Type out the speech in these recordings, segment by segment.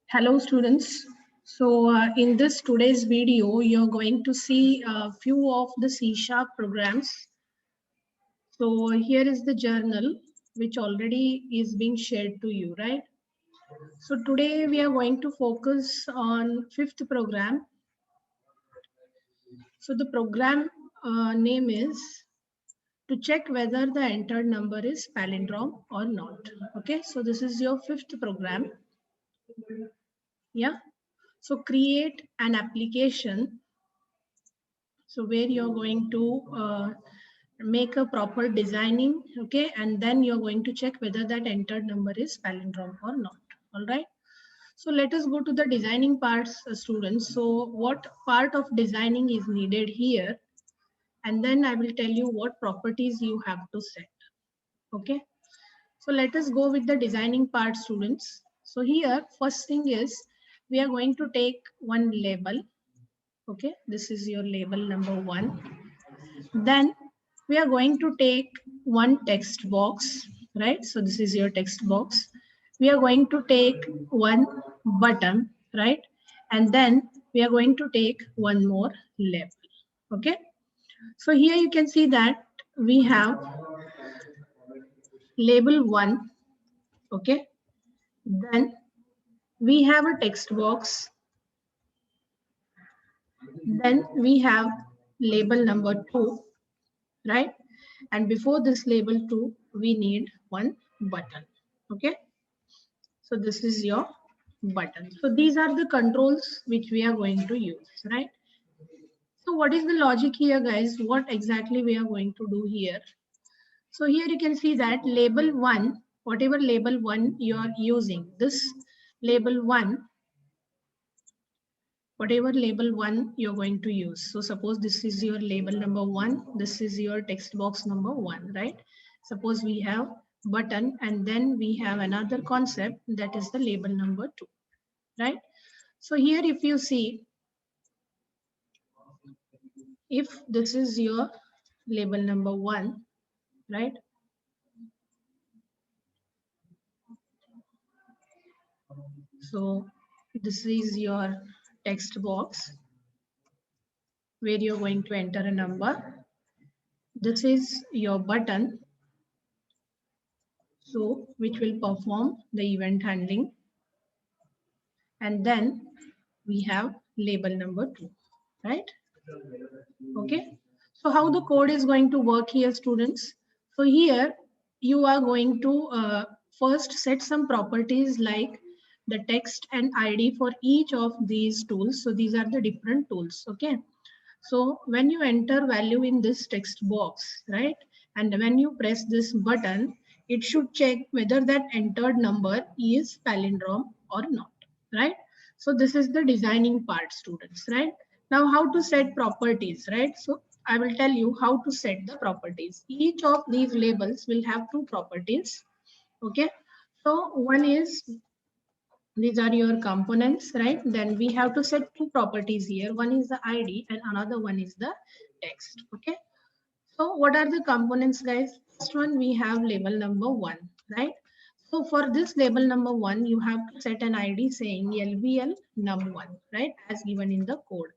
Hello students. So in this today's video, you're going to see a few of the C# programs. So here is the journal which already is being shared to you, right? So today we are going to focus on fifth program. So the program name is to check whether the entered number is palindrome or not. Okay, so this is your fifth program. Yeah. So create an application. So where you're going to make a proper designing, okay, and then you're going to check whether that entered number is palindrome or not. All right. So let us go to the designing parts, students. So what part of designing is needed here? And then I will tell you what properties you have to set. Okay. So let us go with the designing part, students. So here, first thing is we are going to take one label. Okay, this is your label number 1. Then we are going to take one text box, right? So this is your text box. We are going to take one button, right? And then we are going to take one more label. Okay. So here you can see that we have label 1. Okay. Then we have a text box. Then we have label number 2, right? And before this label 2, we need one button. Okay. So this is your button. So these are the controls which we are going to use, right? So what is the logic here, guys? What exactly we are going to do here? So here you can see that label 1, whatever label 1 you are using, this label 1, whatever label 1 you're going to use. So suppose this is your label number 1, this is your text box number 1, right? Suppose we have button and then we have another concept that is the label number 2, right? So here if you see, if this is your label number 1, right? So this is your text box where you're going to enter a number. This is your button, so which will perform the event handling. And then we have label number 2, right? Okay. So how the code is going to work here, students? So here you are going to first set some properties like the text and ID for each of these tools. So these are the different tools. Okay. So when you enter value in this text box, right? And when you press this button, it should check whether that entered number is palindrome or not, right? So this is the designing part, students, right? Now how to set properties, right? So I will tell you how to set the properties. Each of these labels will have two properties. Okay. So one is, these are your components, right? Then we have to set two properties here. One is the ID and another one is the text. Okay. So what are the components, guys? First one, we have label number 1, right? So for this label number 1, you have to set an ID saying LBL num1, right? As given in the code.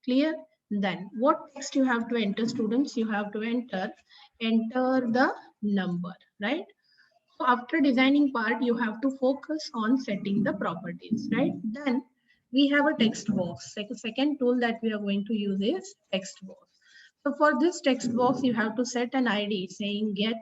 Clear? Then what text you have to enter, students? You have to enter the number, right? So after designing part, you have to focus on setting the properties, right? Then we have a text box. Second tool that we are going to use is text box. So for this text box, you have to set an ID saying get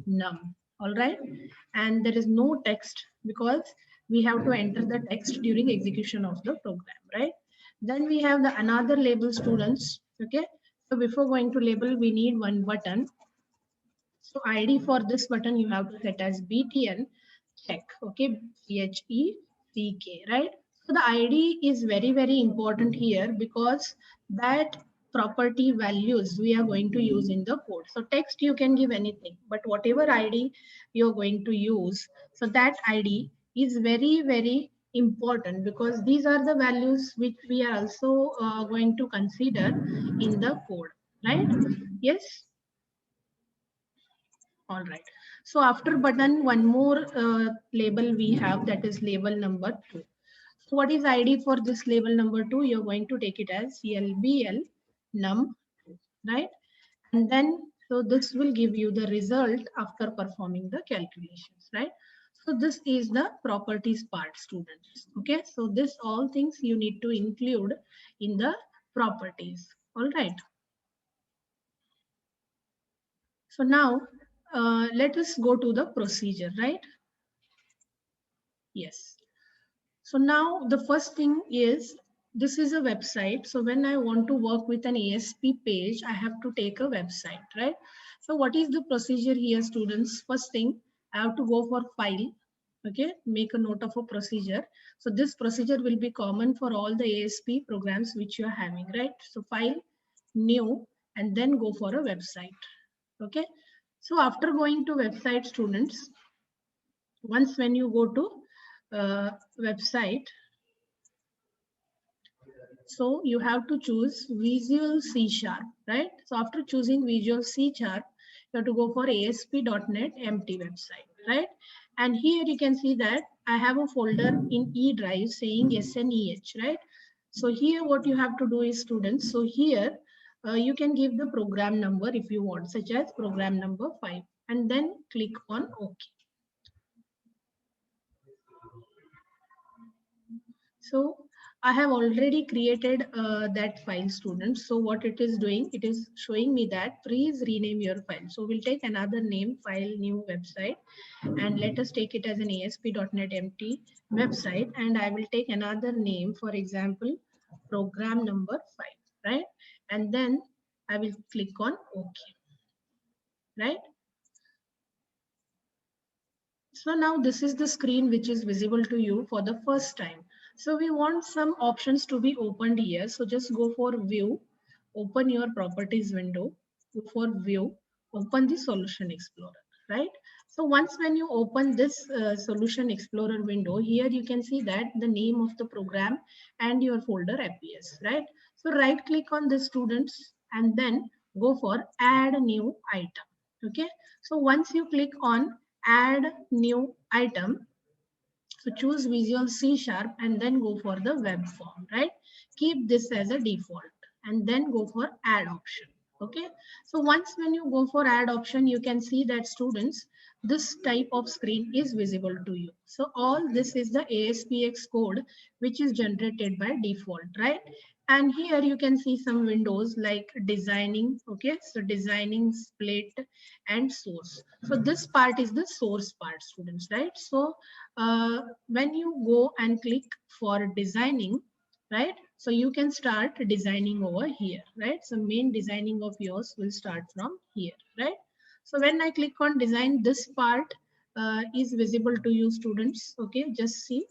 num. All right. And there is no text because we have to enter the text during execution of the program, right? Then we have the another label, students. Okay. So before going to label, we need one button. So ID for this button you have to set as BTN check. Okay, CHECK, right? So the ID is very, very important here because that property values we are going to use in the code. So text you can give anything, but whatever ID you're going to use, so that ID is very, very important because these are the values which we are also going to consider in the code, right? Yes. All right. So after button, one more label we have, that is label number 2. So what is ID for this label number 2? You're going to take it as LBL num2, right? And then, so this will give you the result after performing the calculations, right? So this is the properties part, students. Okay, so this all things you need to include in the properties. All right. So now let us go to the procedure, right? Yes. So now the first thing is, this is a website. So when I want to work with an ASP page, I have to take a website, right? So what is the procedure here, students? First thing, I have to go for file. Okay, make a note of a procedure. So this procedure will be common for all the ASP programs which you are having, right? So file, new, and then go for a website. Okay. So after going to website, students, once when you go to website, so you have to choose Visual C Sharp, right? So after choosing Visual C Sharp, you have to go for ASP.NET Empty website, right? And here you can see that I have a folder in E drive saying SNEH, right? So here what you have to do is, students, so here you can give the program number if you want, such as program number 5, and then click on OK. So I have already created that file, students. So what it is doing, it is showing me that please rename your file. So we'll take another name, file, new website, and let us take it as an ASP.NET Empty website. And I will take another name, for example, program number 5, right? And then I will click on OK, right? So now this is the screen which is visible to you for the first time. So we want some options to be opened here. So just go for view, open your properties window, go for view, open the solution explorer, right? So once when you open this solution explorer window, here you can see that the name of the program and your folder appears, right? So right click on the students and then go for add new item. Okay. So once you click on add new item, so choose Visual C Sharp and then go for the web form, right? Keep this as a default and then go for add option. Okay. So once when you go for add option, you can see that, students, this type of screen is visible to you. So all this is the ASPX code which is generated by default, right? And here you can see some windows like designing. Okay, so designing, split, and source. So this part is the source part, students, right? So when you go and click for designing, right? So you can start designing over here, right? So main designing of yours will start from here, right? So when I click on design, this part is visible to you, students. Okay, just see,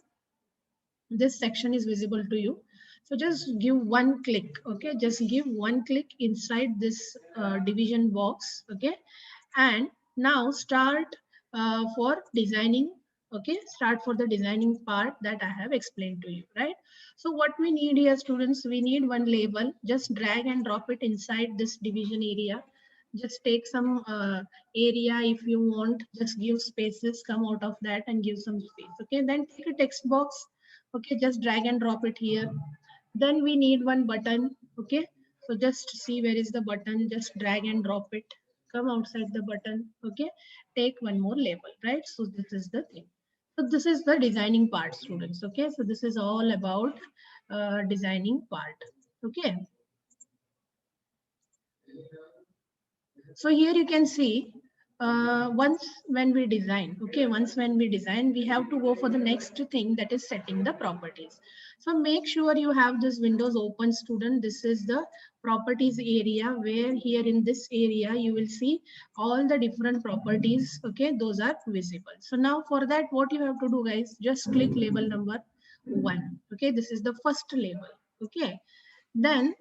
this section is visible to you. So just give one click. Okay, just give one click inside this division box. Okay, and now start for designing. Okay, start for the designing part that I have explained to you, right? So what we need here, students, we need one label. Just drag and drop it inside this division area. Just take some area if you want, just give spaces, come out of that and give some space. Okay, then take a text box. Okay, just drag and drop it here. Then we need one button. Okay, so just see where is the button, just drag and drop it, come outside the button. Okay, take one more label, right? So this is the thing. So this is the designing part, students. Okay, so this is all about designing part. Okay, so here you can see once when we design, okay, once when we design, we have to go for the next thing, that is setting the properties. So make sure you have this windows open, student. This is the properties area, where here in this area you will see all the different properties. Okay, those are visible. So now for that, what you have to do, guys, just click label number 1. Okay, this is the first label. Okay, then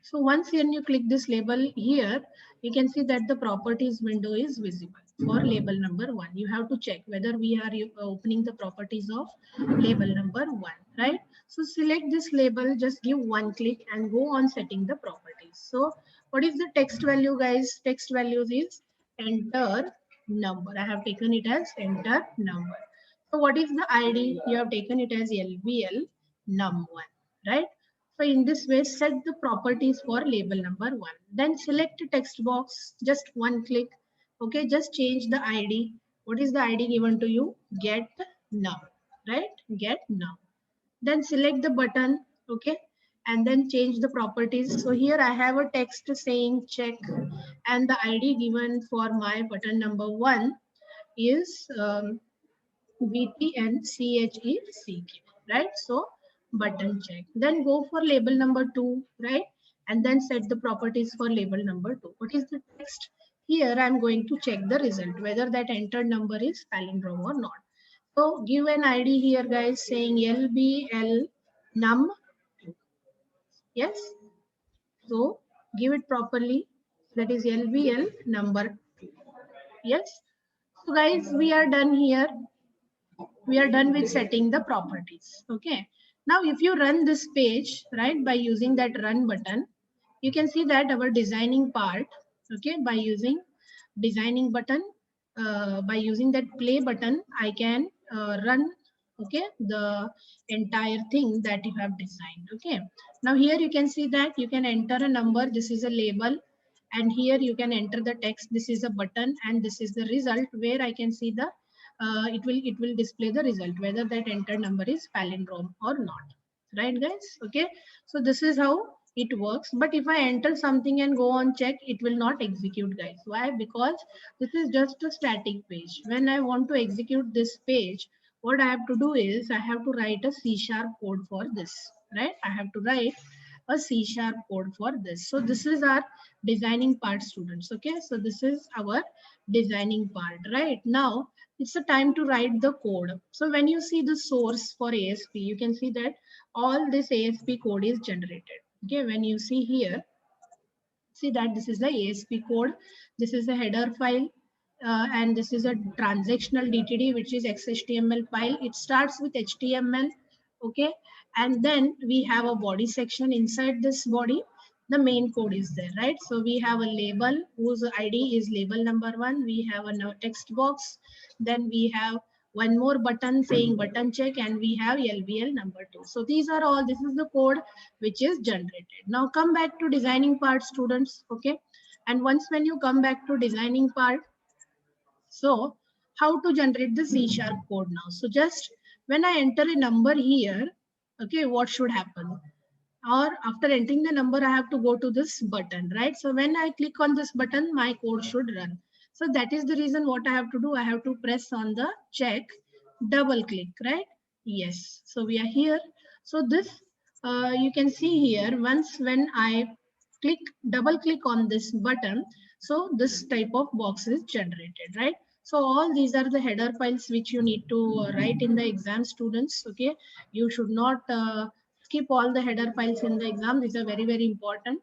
so once when you click this label here, you can see that the properties window is visible for label number 1. You have to check whether we are opening the properties of label number 1, right? So select this label, just give one click and go on setting the properties. So what is the text value, guys? Text values is enter number. I have taken it as enter number. So what is the ID? You have taken it as LBL num1, right? So in this way, set the properties for label number 1. Then select a text box, just one click. Okay, just change the ID. What is the ID given to you? Get num, right? Get num. Then select the button, okay, and then change the properties. So here I have a text saying check, and the ID given for my button number 1 is BTNCHECK, right? So button check. Then go for label number 2, right? And then set the properties for label number 2. What is the text? Here I'm going to check the result, whether that entered number is palindrome or not. So give an ID here, guys, saying LBL num. Yes. So give it properly. That is LBL number 2. Yes. So guys, we are done here. We are done with setting the properties. Okay. Now, if you run this page, right, by using that run button, you can see that our designing part, okay, by using designing button, by using that play button, I can run, okay, the entire thing that you have designed. Okay. Now here you can see that you can enter a number. This is a label. And here you can enter the text. This is a button, and this is the result where I can see the it will display the result whether that entered number is palindrome or not, right guys? Okay, so this is how it works. But if I enter something and go on check, it will not execute, guys. Why? Because this is just a static page. When I want to execute this page, what I have to do is I have to write a C# code for this, right? I have to write a C# code for this. So this is our designing part, students. Okay, so this is our designing part. Right now it's a time to write the code. So when you see the source for ASP, you can see that all this ASP code is generated. Okay, when you see here, see that this is the ASP code. This is a header file, and this is a transactional DTD, which is XHTML file. It starts with HTML, okay, and then we have a body section. Inside this body, the main code is there, right? So we have a label whose ID is label number 1. We have a text box. Then we have one more button saying button check, and we have LBL number 2. So these are all, this is the code which is generated. Now come back to designing part, students. Okay, and once when you come back to designing part, so how to generate the C# code now? So just when I enter a number here, okay, what should happen? Or after entering the number, I have to go to this button, right? So when I click on this button, my code should run. So that is the reason what I have to do. I have to press on the check, double click, right? Yes. So we are here. So this, you can see here, once when I double click on this button, so this type of box is generated, right? So all these are the header files which you need to write in the exam, students. Okay, you should not skip all the header files in the exam. These are very, very important.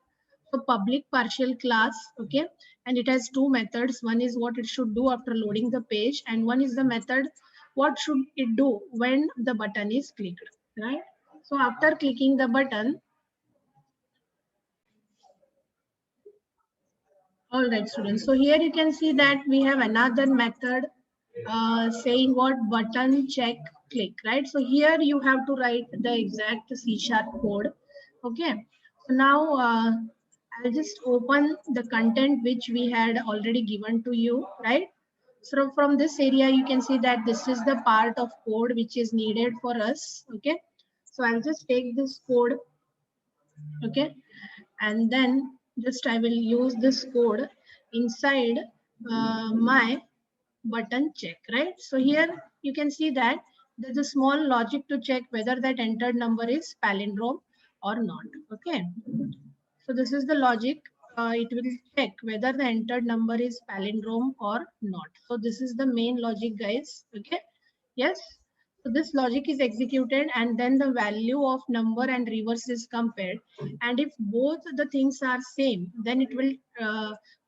So public partial class, okay, and it has two methods. One is what it should do after loading the page, and one is the method what should it do when the button is clicked, right? So after clicking the button, all right, students. So here you can see that we have another method saying what button check click, right? So here you have to write the exact C# code. Okay. So now I'll just open the content which we had already given to you, right? So from this area, you can see that this is the part of code which is needed for us. Okay. So I'll just take this code. Okay, and then just I will use this code inside my button check, right? So here you can see that there's a small logic to check whether that entered number is palindrome or not. Okay, so this is the logic. It will check whether the entered number is palindrome or not. So this is the main logic, guys. Okay, yes. So this logic is executed, and then the value of number and reverse is compared. And if both the things are same, then it will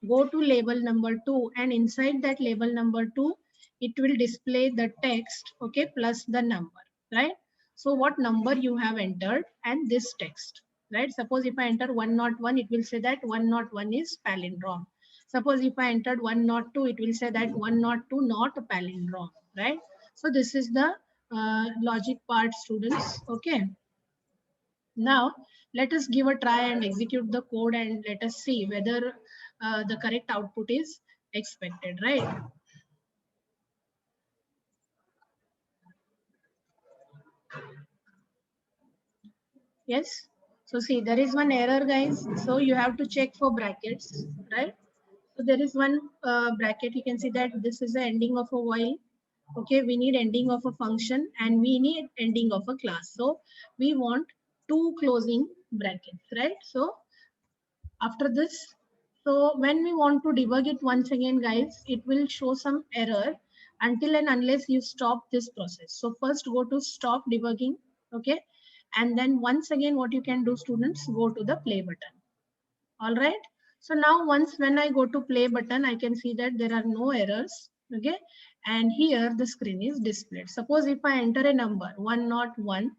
go to label number 2, and inside that label number 2, it will display the text, okay, plus the number, right? So what number you have entered and this text, right? Suppose if I enter 101, it will say that 101 is palindrome. Suppose if I entered 102, it will say that 102 not a palindrome, right? So this is the logic part, students. Okay. Now let us give a try and execute the code and let us see whether the correct output is expected, right? Yes. So see, there is one error, guys. So you have to check for brackets, right? So there is one bracket. You can see that this is the ending of a while. Okay, we need ending of a function and we need ending of a class. So we want two closing brackets, right? So after this, so when we want to debug it once again, guys, it will show some error until and unless you stop this process. So first go to stop debugging, okay? And then once again, what you can do, students, go to the play button. All right. So now once when I go to play button, I can see that there are no errors. Okay. And here the screen is displayed. Suppose if I enter a number 101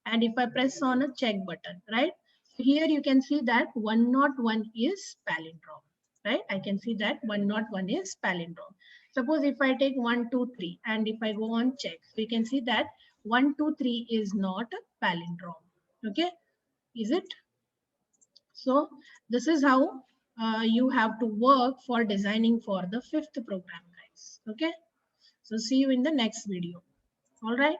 and if I press on a check button, right? So here you can see that 101 is palindrome, right? I can see that 101 is palindrome. Suppose if I take 123 and if I go on check, so you can see that 123 is not a palindrome. Okay. Is it? So this is how you have to work for designing for the fifth program, guys. Okay. So see you in the next video. All right.